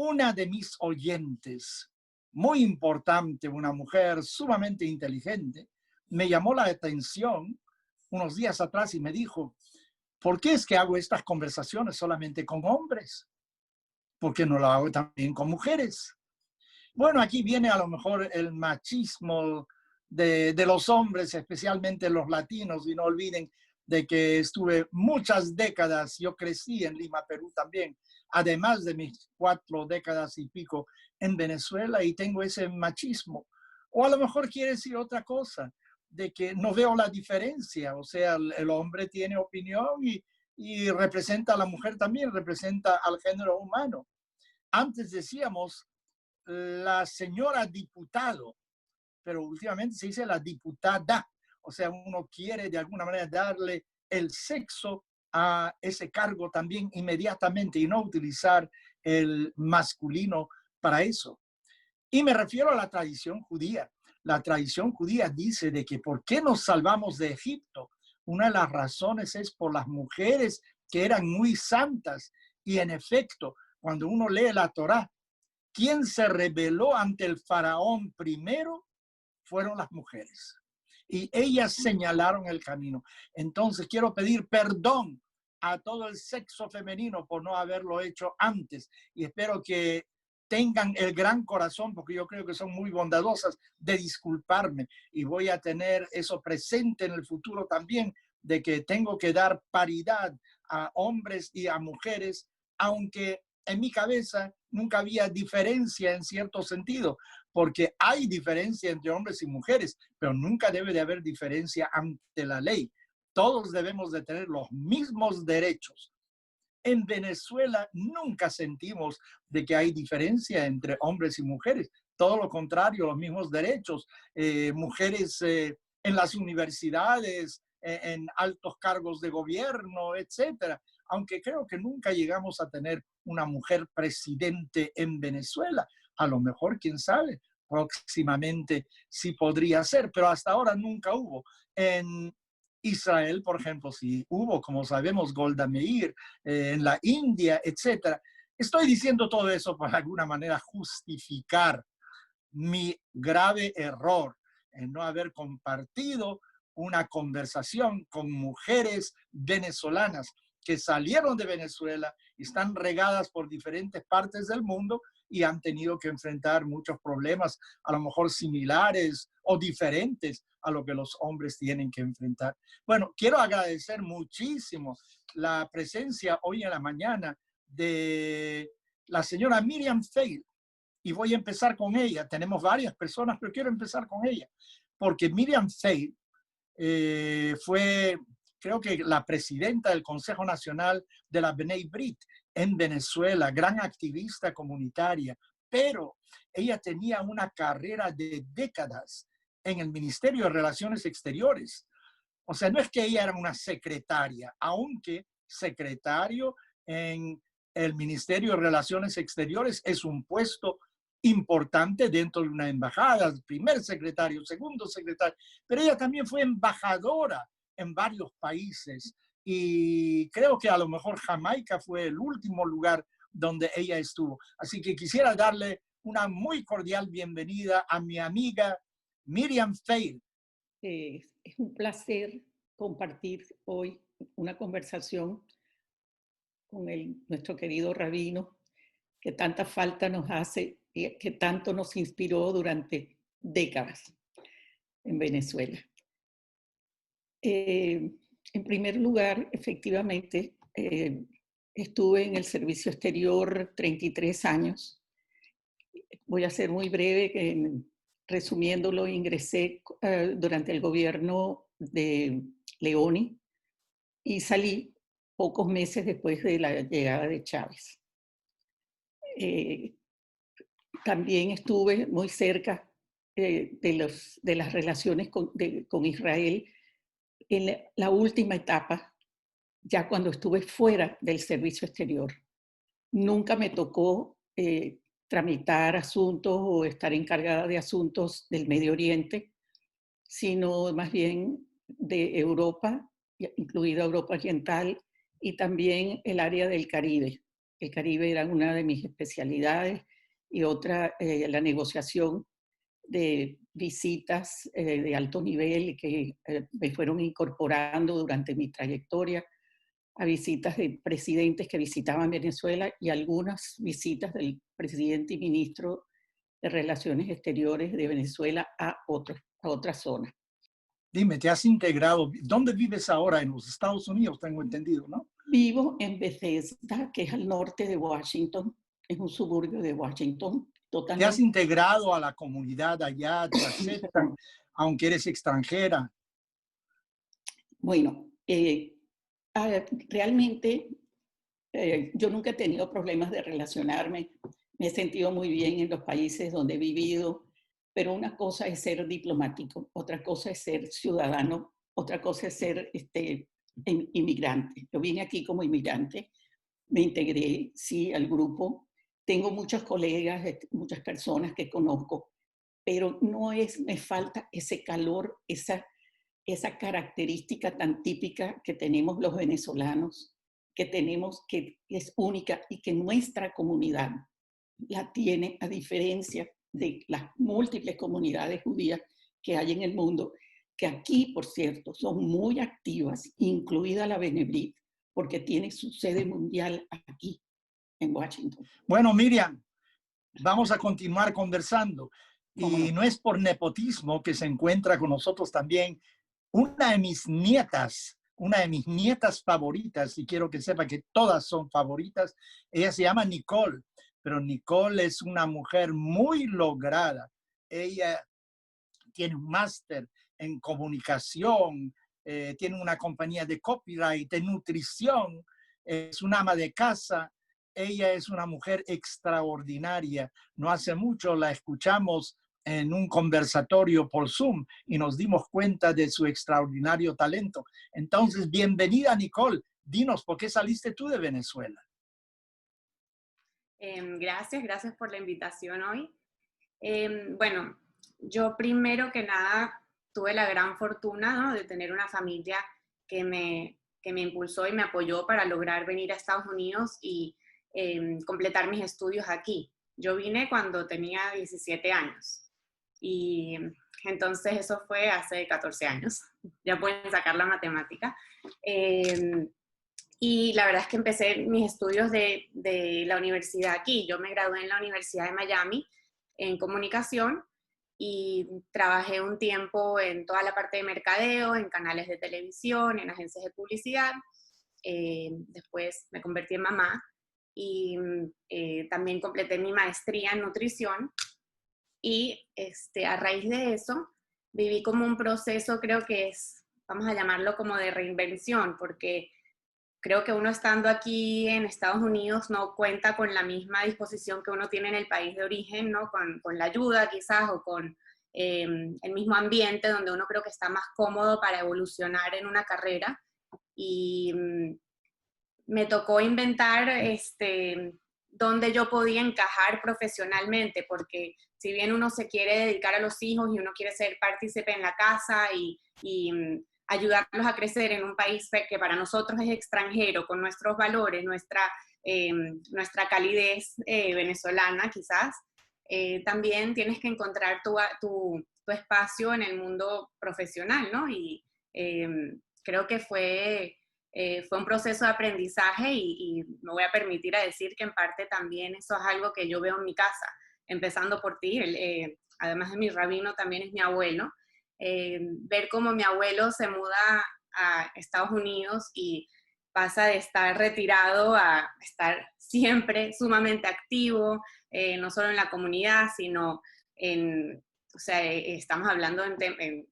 Una de mis oyentes, muy importante, una mujer sumamente inteligente, me llamó la atención unos días atrás y me dijo, ¿por qué es que hago estas conversaciones solamente con hombres? ¿Por qué no lo hago también con mujeres? Bueno, aquí viene a lo mejor el machismo de los hombres, especialmente los latinos, y no olviden de que estuve muchas décadas, yo crecí en Lima, Perú también, además de mis 4 décadas y pico en Venezuela, y tengo ese machismo. O a lo mejor quiere decir otra cosa, de que no veo la diferencia, o sea, el hombre tiene opinión y representa a la mujer también, representa al género humano. Antes decíamos la señora diputado, pero últimamente se dice la diputada. O sea, uno quiere de alguna manera darle el sexo a ese cargo también inmediatamente y no utilizar el masculino para eso. Y me refiero a la tradición judía. La tradición judía dice de que ¿por qué nos salvamos de Egipto? Una de las razones es por las mujeres que eran muy santas. Y en efecto, cuando uno lee la Torá, quien se rebeló ante el faraón primero fueron las mujeres. Y ellas señalaron el camino. Entonces quiero pedir perdón a todo el sexo femenino por no haberlo hecho antes. Y espero que tengan el gran corazón, porque yo creo que son muy bondadosas, de disculparme. Y voy a tener eso presente en el futuro también, de que tengo que dar paridad a hombres y a mujeres, aunque en mi cabeza nunca había diferencia en cierto sentido, porque hay diferencia entre hombres y mujeres, pero nunca debe de haber diferencia ante la ley. Todos debemos de tener los mismos derechos. En Venezuela nunca sentimos de que hay diferencia entre hombres y mujeres. Todo lo contrario, los mismos derechos. Mujeres en las universidades, en altos cargos de gobierno, etcétera. Aunque creo que nunca llegamos a tener una mujer presidente en Venezuela. A lo mejor, quién sabe, próximamente sí podría ser, pero hasta ahora nunca hubo. En Israel, por ejemplo, sí hubo, como sabemos, Golda Meir, en la India, etcétera. Estoy diciendo todo eso para alguna manera justificar mi grave error en no haber compartido una conversación con mujeres venezolanas que salieron de Venezuela y están regadas por diferentes partes del mundo y han tenido que enfrentar muchos problemas, a lo mejor similares o diferentes a lo que los hombres tienen que enfrentar. Bueno, quiero agradecer muchísimo la presencia hoy en la mañana de la señora Miriam Fail, y voy a empezar con ella. Tenemos varias personas, pero quiero empezar con ella, porque Miriam Fail fue, creo que la presidenta del Consejo Nacional de la B'nai Brit en Venezuela, gran activista comunitaria, pero ella tenía una carrera de décadas en el Ministerio de Relaciones Exteriores. O sea, no es que ella era una secretaria, aunque secretario en el Ministerio de Relaciones Exteriores es un puesto importante dentro de una embajada, primer secretario, segundo secretario, pero ella también fue embajadora en varios países y creo que a lo mejor Jamaica fue el último lugar donde ella estuvo. Así que quisiera darle una muy cordial bienvenida a mi amiga Miriam Fail. Es un placer compartir hoy una conversación con nuestro querido rabino, que tanta falta nos hace y que tanto nos inspiró durante décadas en Venezuela. En primer lugar, efectivamente, estuve en el servicio exterior 33 años. Voy a ser muy breve, resumiéndolo, ingresé durante el gobierno de Leoni y salí pocos meses después de la llegada de Chávez. También estuve muy cerca de las relaciones con Israel en la última etapa, ya cuando estuve fuera del servicio exterior. Nunca me tocó tramitar asuntos o estar encargada de asuntos del Medio Oriente, sino más bien de Europa, incluida Europa Oriental, y también el área del Caribe, El Caribe era una de mis especialidades y otra, la negociación de visitas de alto nivel que me fueron incorporando durante mi trayectoria a visitas de presidentes que visitaban Venezuela y algunas visitas del presidente y ministro de Relaciones Exteriores de Venezuela a otras zonas. Dime, ¿te has integrado? ¿Dónde vives ahora? En los Estados Unidos, tengo entendido, ¿no? Vivo en Bethesda, que es al norte de Washington, es un suburbio de Washington, ¿Te has totalmente. integrado a la comunidad allá? ¿Te aceptan, aunque eres extranjera? Bueno, realmente yo nunca he tenido problemas de relacionarme, me he sentido muy bien en los países donde he vivido, pero una cosa es ser diplomático, otra cosa es ser ciudadano, otra cosa es ser inmigrante. Yo vine aquí como inmigrante, me integré, sí, al grupo, tengo muchos colegas, muchas personas que conozco, pero no es, me falta ese calor, esa característica tan típica que tenemos los venezolanos, que tenemos, que es única y que nuestra comunidad la tiene, a diferencia de las múltiples comunidades judías que hay en el mundo, que aquí, por cierto, son muy activas, incluida la Benebrit, porque tiene su sede mundial aquí, en Washington. Bueno, Miriam, vamos a continuar conversando. ¿Cómo Y no? no es por nepotismo que se encuentra con nosotros también una de mis nietas favoritas, y quiero que sepa que todas son favoritas. Ella se llama Nicole, pero Nicole es una mujer muy lograda. Ella tiene un máster en comunicación, tiene una compañía de copyright, de nutrición, es una ama de casa. Ella es una mujer extraordinaria. No hace mucho la escuchamos en un conversatorio por Zoom y nos dimos cuenta de su extraordinario talento. Entonces, bienvenida, Nicole. Dinos, ¿por qué saliste tú de Venezuela? Gracias por la invitación hoy. Bueno, yo primero que nada tuve la gran fortuna, ¿no?, de tener una familia que me impulsó y me apoyó para lograr venir a Estados Unidos y completar mis estudios aquí. Yo vine cuando tenía 17 años y entonces eso fue hace 14 años. Ya pueden sacar la matemática. Y la verdad es que empecé mis estudios de la universidad aquí. Yo me gradué en la Universidad de Miami en comunicación y trabajé un tiempo en toda la parte de mercadeo, en canales de televisión, en agencias de publicidad. Después me convertí en mamá y también completé mi maestría en nutrición. Y a raíz de eso viví como un proceso, creo que es, vamos a llamarlo como de reinvención, porque creo que uno estando aquí en Estados Unidos no cuenta con la misma disposición que uno tiene en el país de origen, ¿no? Con la ayuda quizás o con el mismo ambiente donde uno creo que está más cómodo para evolucionar en una carrera. Y me tocó inventar dónde yo podía encajar profesionalmente, porque si bien uno se quiere dedicar a los hijos y uno quiere ser partícipe en la casa y ayudarlos a crecer en un país que para nosotros es extranjero, con nuestros valores, nuestra calidez venezolana quizás, también tienes que encontrar tu espacio en el mundo profesional, ¿no? Y creo que fue un proceso de aprendizaje y me voy a permitir a decir que en parte también eso es algo que yo veo en mi casa, empezando por ti. Además de mi rabino, también es mi abuelo. Ver cómo mi abuelo se muda a Estados Unidos y pasa de estar retirado a estar siempre sumamente activo, no solo en la comunidad, sino o sea, estamos hablando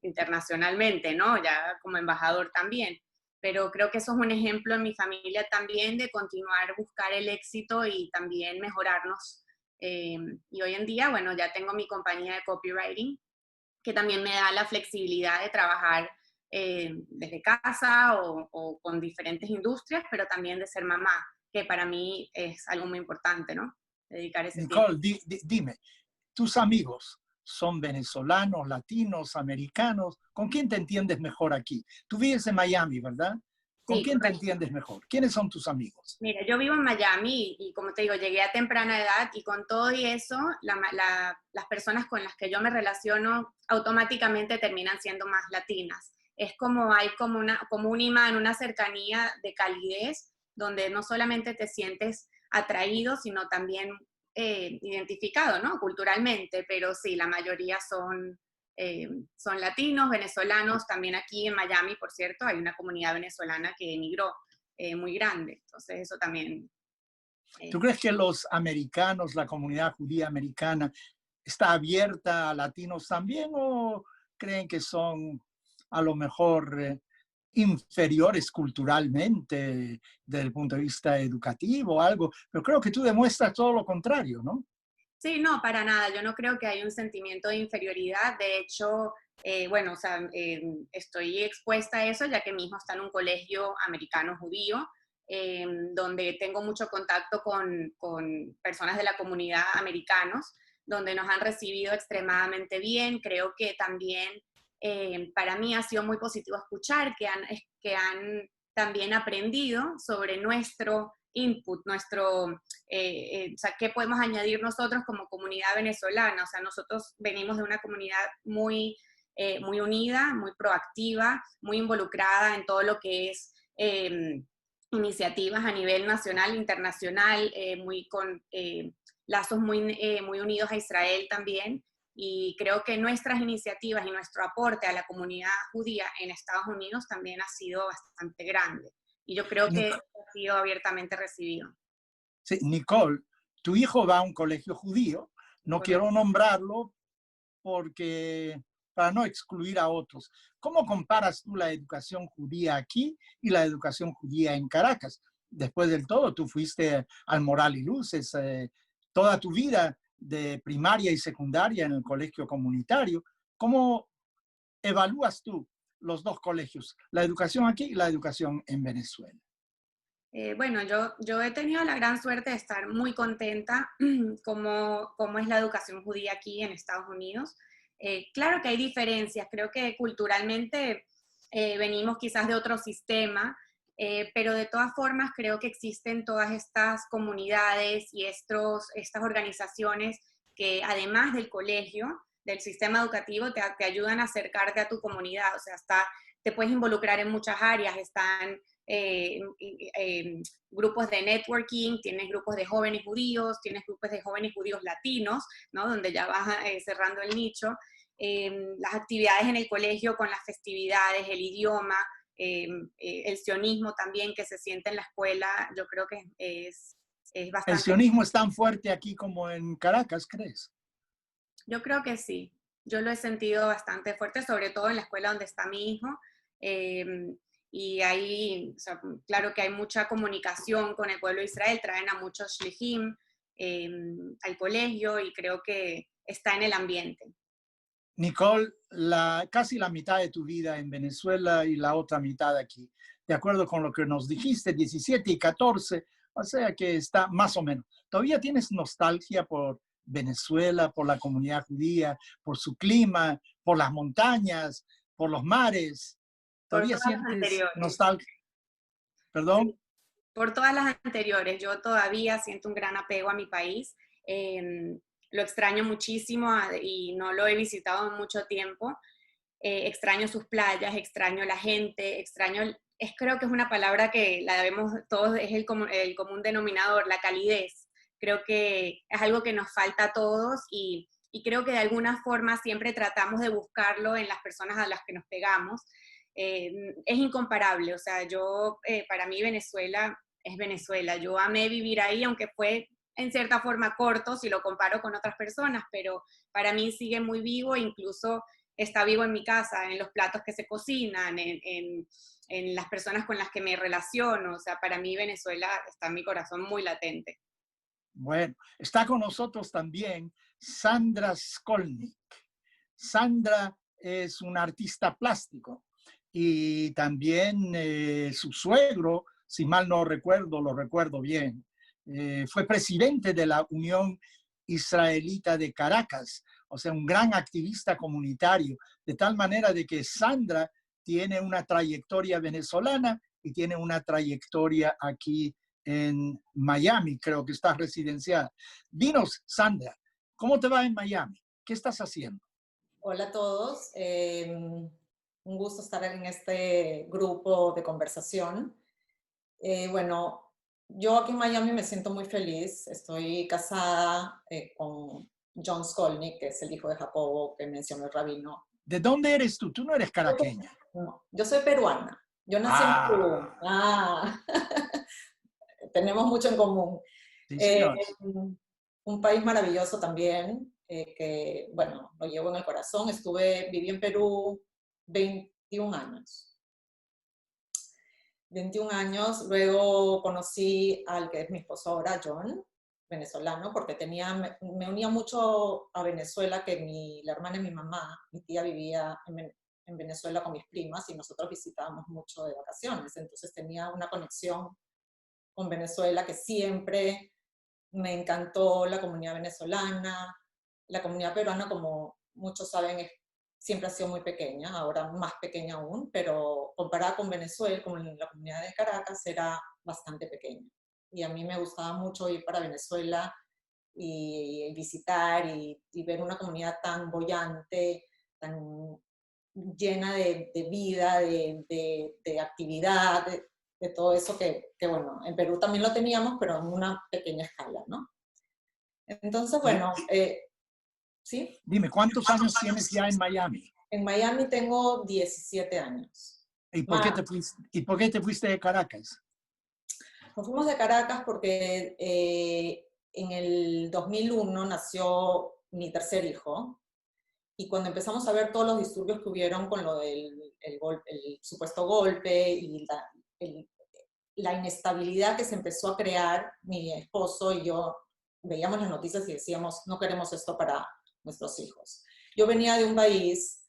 internacionalmente, ¿no? Ya como embajador también. Pero creo que eso es un ejemplo en mi familia también de continuar buscar el éxito y también mejorarnos. Y hoy en día, bueno, ya tengo mi compañía de copywriting, que también me da la flexibilidad de trabajar desde casa o con diferentes industrias, pero también de ser mamá, que para mí es algo muy importante, ¿no? Dedicar ese tiempo. Nicole, dime, tus amigos son venezolanos, latinos, americanos. ¿Con quién te entiendes mejor aquí? Tú vives en Miami, ¿verdad? ¿Con Sí, quién te correcto. entiendes mejor? ¿Quiénes son tus amigos? Mira, yo vivo en Miami y como te digo, llegué a temprana edad y con todo y eso, las personas con las que yo me relaciono automáticamente terminan siendo más latinas. Es como hay como un imán, una cercanía de calidez, donde no solamente te sientes atraído, sino también identificado, ¿no? Culturalmente, pero sí, la mayoría son latinos, venezolanos, también aquí en Miami, por cierto, hay una comunidad venezolana que emigró muy grande. Entonces eso también... ¿Tú eh, crees que los americanos, la comunidad judía americana, está abierta a latinos también o creen que son a lo mejor inferiores culturalmente desde el punto de vista educativo o algo? Pero creo que tú demuestras todo lo contrario, ¿no? sí, no, para nada. Yo no creo que haya un sentimiento de inferioridad. De hecho, bueno, o sea, estoy expuesta a eso ya que mi hijo está en un colegio americano judío, donde tengo mucho contacto con personas de la comunidad americanos, donde nos han recibido extremadamente bien. Creo que también para mí ha sido muy positivo escuchar que han también aprendido sobre nuestro input, o sea, qué podemos añadir nosotros como comunidad venezolana. O sea, nosotros venimos de una comunidad muy unida, muy proactiva, muy involucrada en todo lo que es iniciativas a nivel nacional, internacional, con lazos muy unidos a Israel también. Y creo que nuestras iniciativas y nuestro aporte a la comunidad judía en Estados Unidos también ha sido bastante grande. Y yo creo que ha sido abiertamente recibido. Sí, Nicole, tu hijo va a un colegio judío. No quiero Correcto. nombrarlo porque para no excluir a otros. ¿Cómo comparas tú la educación judía aquí y la educación judía en Caracas? Después del todo, tú fuiste al Moral y Luces toda tu vida de primaria y secundaria en el colegio comunitario. ¿Cómo evalúas tú los dos colegios, la educación aquí y la educación en Venezuela? Bueno, yo he tenido la gran suerte de estar muy contenta como es la educación judía aquí en Estados Unidos. Claro que hay diferencias, creo que culturalmente venimos quizás de otro sistema, pero de todas formas creo que existen todas estas comunidades y estas organizaciones que además del colegio, del sistema educativo, te ayudan a acercarte a tu comunidad, o sea, te puedes involucrar en muchas áreas, están eh, grupos de networking, tienes grupos de jóvenes judíos, tienes grupos de jóvenes judíos latinos, ¿no? Donde ya vas cerrando el nicho. Las actividades en el colegio con las festividades, el idioma, el sionismo también que se siente en la escuela, yo creo que es ¿El bastante... sionismo es tan fuerte aquí como en Caracas, crees? Yo creo que sí. Yo lo he sentido bastante fuerte, sobre todo en la escuela donde está mi hijo. Eh, y ahí, o sea, claro que hay mucha comunicación con el pueblo de Israel, traen a muchos shlichim al colegio y creo que está en el ambiente. Nicole, casi la mitad de tu vida en Venezuela y la otra mitad aquí. De acuerdo con lo que nos dijiste, 17 y 14, o sea que está más o menos. ¿Todavía tienes nostalgia por Venezuela, por la comunidad judía, por su clima, por las montañas, por los mares? Por ¿Todavía todas las sientes anteriores. nostalgia? Perdón. Sí, por todas las anteriores. Yo todavía siento un gran apego a mi país. Lo extraño muchísimo y no lo he visitado en mucho tiempo. Extraño sus playas, extraño la gente, creo que es una palabra que la vemos todos, es el común denominador, la calidez. Creo que es algo que nos falta a todos y creo que de alguna forma siempre tratamos de buscarlo en las personas a las que nos pegamos. Es incomparable, o sea, para mí Venezuela es Venezuela. Yo amé vivir ahí, aunque fue en cierta forma corto si lo comparo con otras personas, pero para mí sigue muy vivo, incluso está vivo en mi casa, en los platos que se cocinan, en las personas con las que me relaciono. O sea, para mí Venezuela está en mi corazón muy latente. Bueno, está con nosotros también Sandra Skolnick. Sandra es una artista plástico y también su suegro, si mal no recuerdo, lo recuerdo bien, fue presidente de la Unión Israelita de Caracas, o sea, un gran activista comunitario, de tal manera de que Sandra tiene una trayectoria venezolana y tiene una trayectoria aquí en Miami, creo que estás residenciada. Dinos, Sandra, ¿cómo te va en Miami? ¿Qué estás haciendo? Hola a todos. Un gusto estar en este grupo de conversación. Bueno, yo aquí en Miami me siento muy feliz. Estoy casada con John Skolnick, que es el hijo de Jacobo que mencionó el rabino. ¿De dónde eres tú? Tú no eres caraqueña. No, yo soy peruana. Yo nací en Perú. Tenemos mucho en común. Sí, señor. Un país maravilloso también, que, bueno, lo llevo en el corazón. Viví en Perú 21 años. 21 años, luego conocí al que es mi esposo ahora, John, venezolano, porque me unía mucho a Venezuela, que la hermana de mi mamá, mi tía vivía en Venezuela con mis primas y nosotros visitábamos mucho de vacaciones, entonces tenía una conexión con Venezuela que siempre me encantó. La comunidad venezolana, la comunidad peruana, como muchos saben, siempre ha sido muy pequeña, ahora más pequeña aún, pero comparada con Venezuela, como la comunidad de Caracas, era bastante pequeña. Y a mí me gustaba mucho ir para Venezuela y visitar y ver una comunidad tan boyante, tan llena de vida, de actividad, de todo eso que, bueno, en Perú también lo teníamos, pero en una pequeña escala, ¿no? Entonces, bueno, ¿sí? Dime, ¿cuántos años tienes ya en Miami? En Miami tengo 17 años. ¿Y por qué te fuiste de Caracas? Nos fuimos de Caracas porque en el 2001 nació mi tercer hijo, y cuando empezamos a ver todos los disturbios que hubieron con lo del el supuesto golpe y la inestabilidad que se empezó a crear, mi esposo y yo veíamos las noticias y decíamos, no queremos esto para nuestros hijos. Yo venía de un país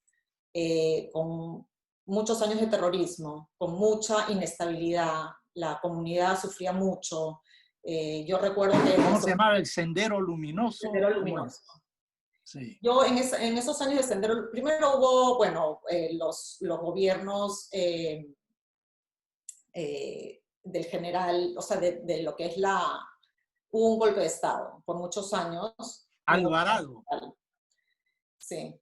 con muchos años de terrorismo, con mucha inestabilidad, la comunidad sufría mucho. Yo recuerdo que... ¿Cómo se llamaba? ¿El Sendero Luminoso? Sendero Luminoso. Sí. Yo en esos años de Sendero, primero hubo, bueno, los gobiernos del general, o sea, de lo que es hubo un golpe de Estado por muchos años. Alvarado. Sí.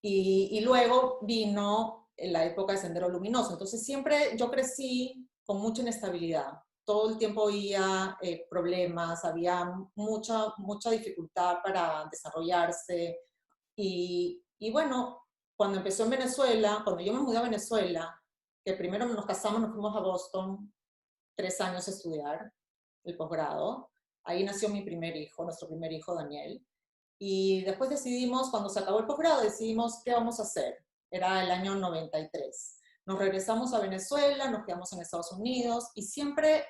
Y luego vino la época de Sendero Luminoso. Entonces siempre yo crecí con mucha inestabilidad. Todo el tiempo había problemas, había mucha dificultad para desarrollarse. Y bueno, cuando empezó en Venezuela, cuando yo me mudé a Venezuela, que primero nos casamos, nos fuimos a Boston 3 años a estudiar el posgrado. Ahí nació mi primer hijo, nuestro primer hijo, Daniel. Y después decidimos, cuando se acabó el posgrado, decidimos qué vamos a hacer. Era el año 93. Nos regresamos a Venezuela, nos quedamos en Estados Unidos, y siempre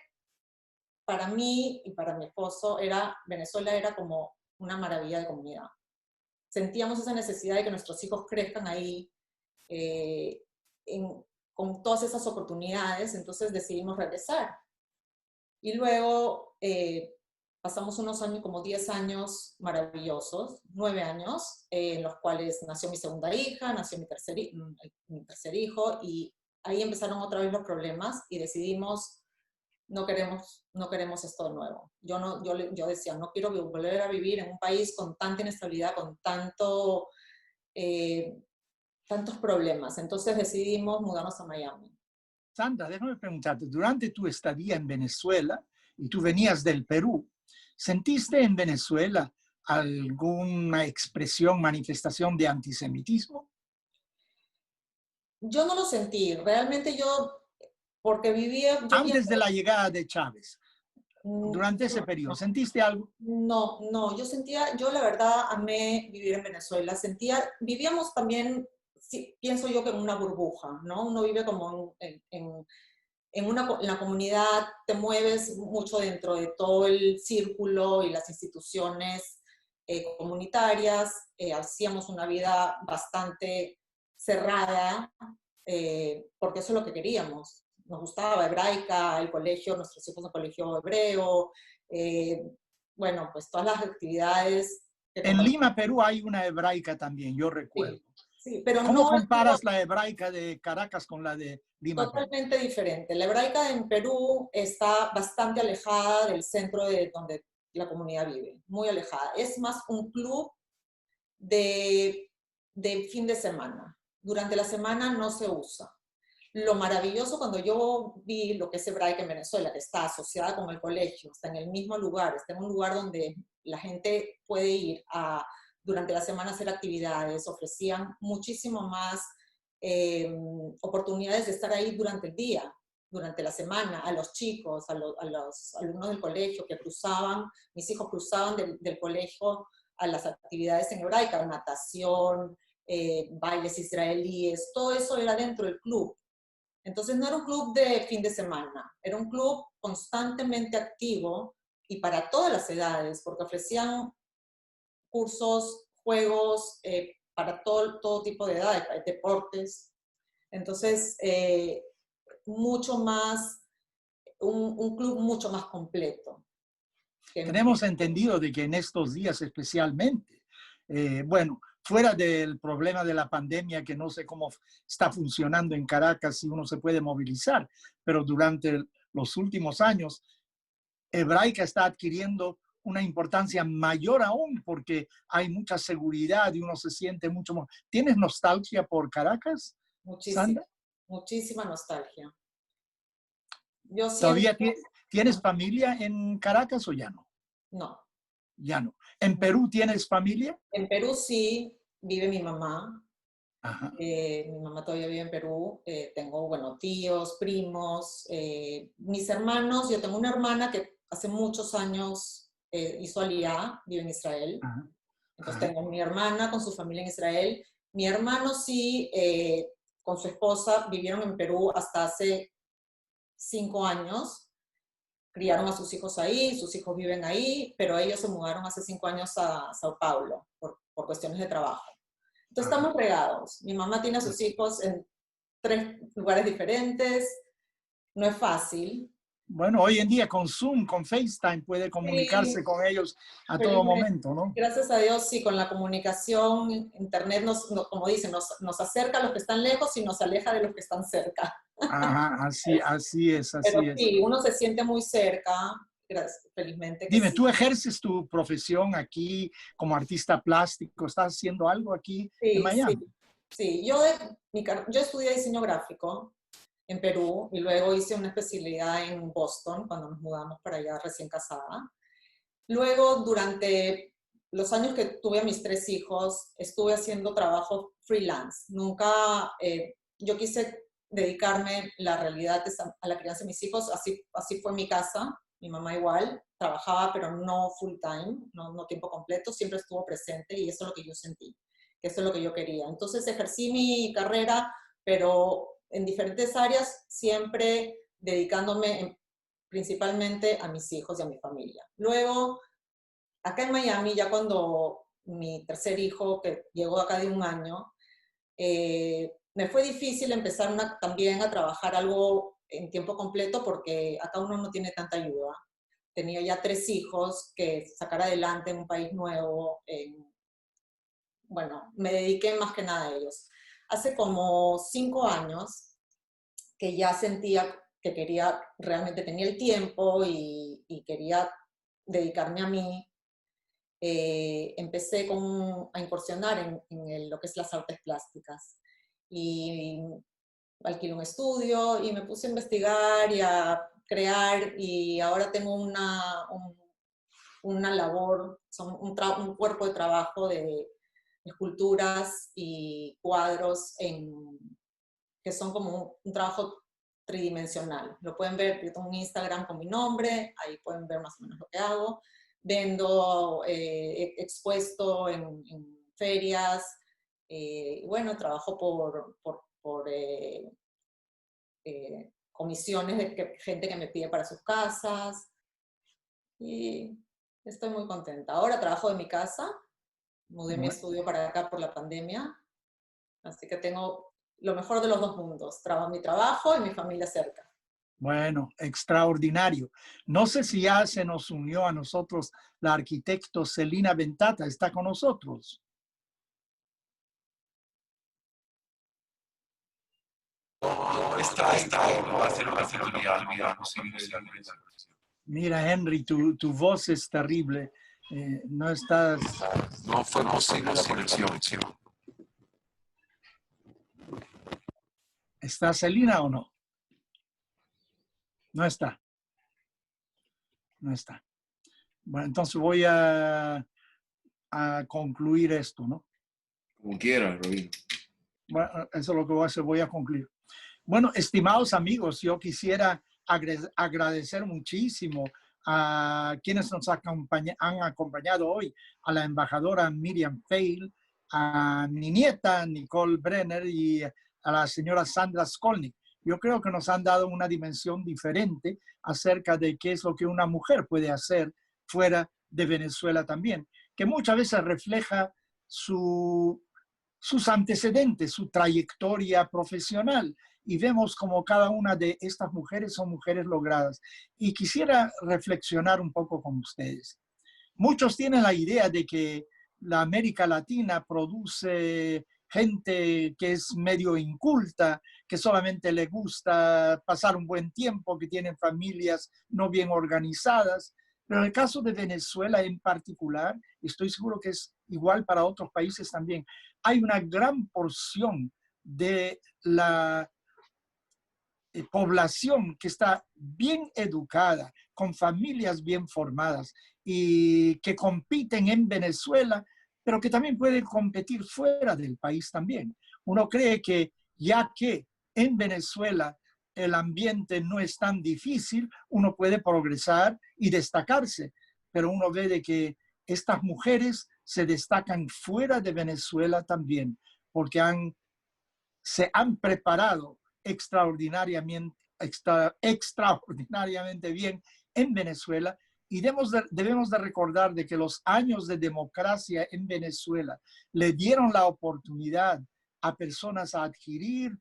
para mí y para mi esposo Venezuela era como una maravilla de comunidad. Sentíamos esa necesidad de que nuestros hijos crezcan ahí con todas esas oportunidades, entonces decidimos regresar. Y luego pasamos unos años, como 10 años maravillosos, 9 años, en los cuales nació mi segunda hija, nació mi tercer hijo, y ahí empezaron otra vez los problemas y decidimos, no queremos esto de nuevo. Yo decía, no quiero volver a vivir en un país con tanta inestabilidad, con tantos problemas. Entonces decidimos mudarnos a Miami. Sandra, déjame preguntarte, durante tu estadía en Venezuela, y tú venías del Perú, ¿sentiste en Venezuela alguna expresión, manifestación de antisemitismo? Yo no lo sentí. Realmente porque vivía... Antes de la llegada de Chávez, durante ese periodo, ¿sentiste algo? No, yo la verdad amé vivir en Venezuela. Vivíamos también, sí, pienso yo, que en una burbuja, ¿no? Uno vive como en la comunidad, te mueves mucho dentro de todo el círculo y las instituciones comunitarias. Hacíamos una vida bastante cerrada, porque eso es lo que queríamos. Nos gustaba hebraica, el colegio, nuestros hijos en colegio hebreo, pues todas las actividades. En Lima, Perú, hay una hebraica también, yo recuerdo. Sí, Sí, pero ¿Cómo no es comparas la hebraica de Caracas con la de Lima, Perú? totalmente diferente. La hebraica en Perú está bastante alejada del centro de donde la comunidad vive, muy alejada. Es más un club de, de fin de semana. Durante la semana no se usa. Lo maravilloso cuando yo vi lo que es hebraica en Venezuela, que está asociada con el colegio, está en el mismo lugar, está en un lugar donde la gente puede ir a, durante la semana a hacer actividades, ofrecían muchísimo más oportunidades de estar ahí durante el día, durante la semana, a los chicos, a los alumnos del colegio que cruzaban, mis hijos cruzaban del colegio a las actividades en hebraica, natación, bailes israelíes, todo eso era dentro del club. Entonces no era un club de fin de semana, era un club constantemente activo y para todas las edades, porque ofrecían cursos, juegos, para todo tipo de edades, deportes. Entonces, mucho más, un club mucho más completo. Tenemos entendido de que en estos días especialmente, bueno, fuera del problema de la pandemia, que no sé cómo está funcionando en Caracas, si uno se puede movilizar, pero durante los últimos años, Hebraica está adquiriendo una importancia mayor aún porque hay mucha seguridad y uno se siente mucho más. ¿Tienes nostalgia por Caracas, Muchísima, Sandra? muchísima nostalgia. Yo ¿Todavía siento, tienes familia en Caracas o ya no? no. Ya no. ¿En Perú tienes familia? En Perú sí vive mi mamá. Ajá. Mi mamá todavía vive en Perú. Tengo, bueno, tíos, primos, mis hermanos. Yo tengo una hermana que hace muchos años hizo Aliyah, vive en Israel. Ajá. Entonces Ajá. tengo mi hermana con su familia en Israel. Mi hermano sí, con su esposa, vivieron en Perú hasta hace 5 años. Criaron a sus hijos ahí, sus hijos viven ahí, pero ellos se mudaron hace 5 años a Sao Paulo por cuestiones de trabajo. Entonces Ajá. estamos regados. Mi mamá tiene a sus hijos en 3 lugares diferentes. No es fácil. Bueno, hoy en día con Zoom, con FaceTime, puede Sí, comunicarse con ellos a todo felizmente. momento, ¿no? Gracias a Dios, sí, con la comunicación, Internet como dicen, nos acerca a los que están lejos y nos aleja de los que están cerca. Ajá, así es, Pero así es. sí, uno se siente muy cerca, gracias, felizmente que Dime, sí. ¿tú ejerces tu profesión aquí como artista plástico? ¿Estás haciendo algo aquí en Sí, sí, Miami? sí. Yo estudié diseño gráfico en Perú y luego hice una especialidad en Boston cuando nos mudamos para allá recién casada. Luego, durante los años que tuve a mis 3 hijos, estuve haciendo trabajo freelance. Nunca, yo quise dedicarme, la realidad es a la crianza de mis hijos, así fue mi casa, mi mamá igual, trabajaba pero no full time, no tiempo completo, siempre estuvo presente y eso es lo que yo sentí, que eso es lo que yo quería. Entonces ejercí mi carrera, pero en diferentes áreas, siempre dedicándome principalmente a mis hijos y a mi familia. Luego, acá en Miami, ya cuando mi tercer hijo, que llegó acá de 1 año, me fue difícil empezar también a trabajar algo en tiempo completo porque acá uno no tiene tanta ayuda. Tenía ya 3 hijos que sacar adelante en un país nuevo. Bueno, me dediqué más que nada a ellos. Hace como 5 años que ya sentía que quería, realmente tenía el tiempo y quería dedicarme a mí. Empecé a incursionar en lo que es las artes plásticas. Y alquilé un estudio y me puse a investigar y a crear y ahora tengo una labor, un cuerpo de trabajo de esculturas y cuadros que son como un trabajo tridimensional. Lo pueden ver, yo tengo un Instagram con mi nombre, ahí pueden ver más o menos lo que hago. Vendo, expuesto en ferias, bueno, trabajo por comisiones de gente que me pide para sus casas y estoy muy contenta. Ahora trabajo de mi casa, mudé mi estudio para acá por la pandemia, así que tengo lo mejor de los 2 mundos, mi trabajo y mi familia cerca. Bueno, extraordinario. No sé si ya se nos unió a nosotros la arquitecto Celina Ventata. ¿Está con nosotros? todo está no va a ser olvidar posible. Mira, Henry, tu voz es terrible. No estás... No fue posible la conexión. ¿Está Celina o no? No está. No está. Bueno, entonces voy a concluir esto, ¿no? Como quieras, Robin. Bueno, eso es lo que voy a hacer, voy a concluir. Bueno, estimados amigos, yo quisiera agradecer muchísimo a quienes nos han acompañado hoy, a la embajadora Miriam Fail, a mi nieta Nicole Brenner y a la señora Sandra Skolnick. Yo creo que nos han dado una dimensión diferente acerca de qué es lo que una mujer puede hacer fuera de Venezuela también, que muchas veces refleja sus antecedentes, su trayectoria profesional. Y vemos como cada una de estas mujeres son mujeres logradas. Y quisiera reflexionar un poco con ustedes. Muchos tienen la idea de que la América Latina produce gente que es medio inculta, que solamente le gusta pasar un buen tiempo, que tienen familias no bien organizadas. Pero en el caso de Venezuela en particular, estoy seguro que es igual para otros países también, hay una gran porción de la población que está bien educada, con familias bien formadas y que compiten en Venezuela, pero que también pueden competir fuera del país también. Uno cree que ya que en Venezuela el ambiente no es tan difícil, uno puede progresar y destacarse, pero uno ve de que estas mujeres se destacan fuera de Venezuela también, porque se han preparado extraordinariamente bien en Venezuela y debemos de recordar de que los años de democracia en Venezuela le dieron la oportunidad a personas a adquirir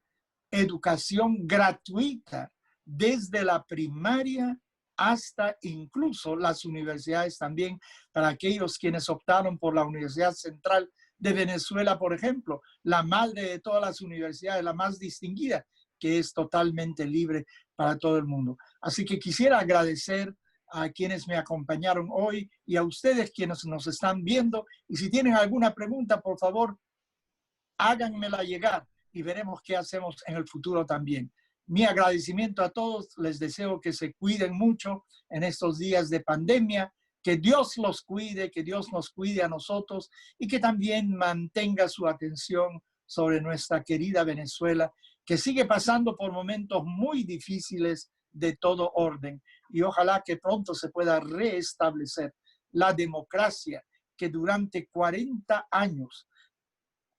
educación gratuita desde la primaria hasta incluso las universidades también, para aquellos quienes optaron por la Universidad Central de Venezuela, por ejemplo, la madre de todas las universidades, la más distinguida, que es totalmente libre para todo el mundo. Así que quisiera agradecer a quienes me acompañaron hoy y a ustedes quienes nos están viendo. Y si tienen alguna pregunta, por favor, háganmela llegar y veremos qué hacemos en el futuro también. Mi agradecimiento a todos. Les deseo que se cuiden mucho en estos días de pandemia. Que Dios los cuide, que Dios nos cuide a nosotros y que también mantenga su atención sobre nuestra querida Venezuela, que sigue pasando por momentos muy difíciles de todo orden. Y ojalá que pronto se pueda restablecer la democracia que durante 40 años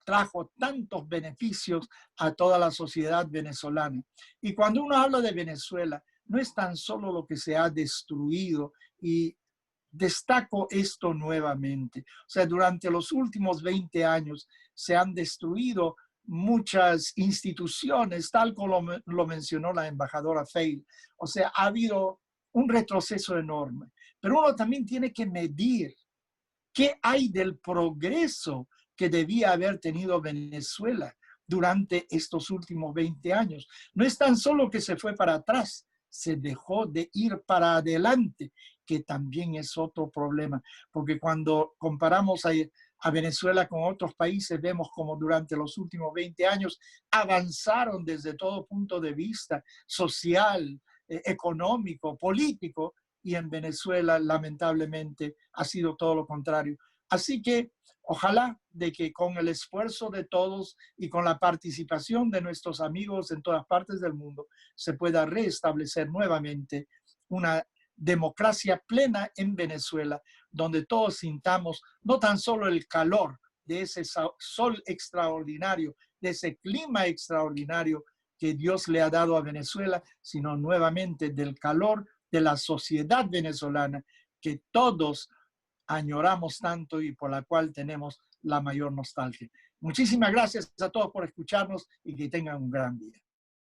trajo tantos beneficios a toda la sociedad venezolana. Y cuando uno habla de Venezuela, no es tan solo lo que se ha destruido, y destaco esto nuevamente. O sea, durante los últimos 20 años se han destruido muchas instituciones, tal como lo mencionó la embajadora Fail. O sea, ha habido un retroceso enorme. Pero uno también tiene que medir qué hay del progreso que debía haber tenido Venezuela durante estos últimos 20 años. No es tan solo que se fue para atrás, se dejó de ir para adelante, que también es otro problema, porque cuando comparamos a Venezuela con otros países, vemos como durante los últimos 20 años avanzaron desde todo punto de vista social, económico, político, y en Venezuela lamentablemente ha sido todo lo contrario. Así que ojalá de que con el esfuerzo de todos y con la participación de nuestros amigos en todas partes del mundo se pueda restablecer nuevamente una democracia plena en Venezuela, donde todos sintamos no tan solo el calor de ese sol extraordinario, de ese clima extraordinario que Dios le ha dado a Venezuela, sino nuevamente del calor de la sociedad venezolana que todos añoramos tanto y por la cual tenemos la mayor nostalgia. Muchísimas gracias a todos por escucharnos y que tengan un gran día.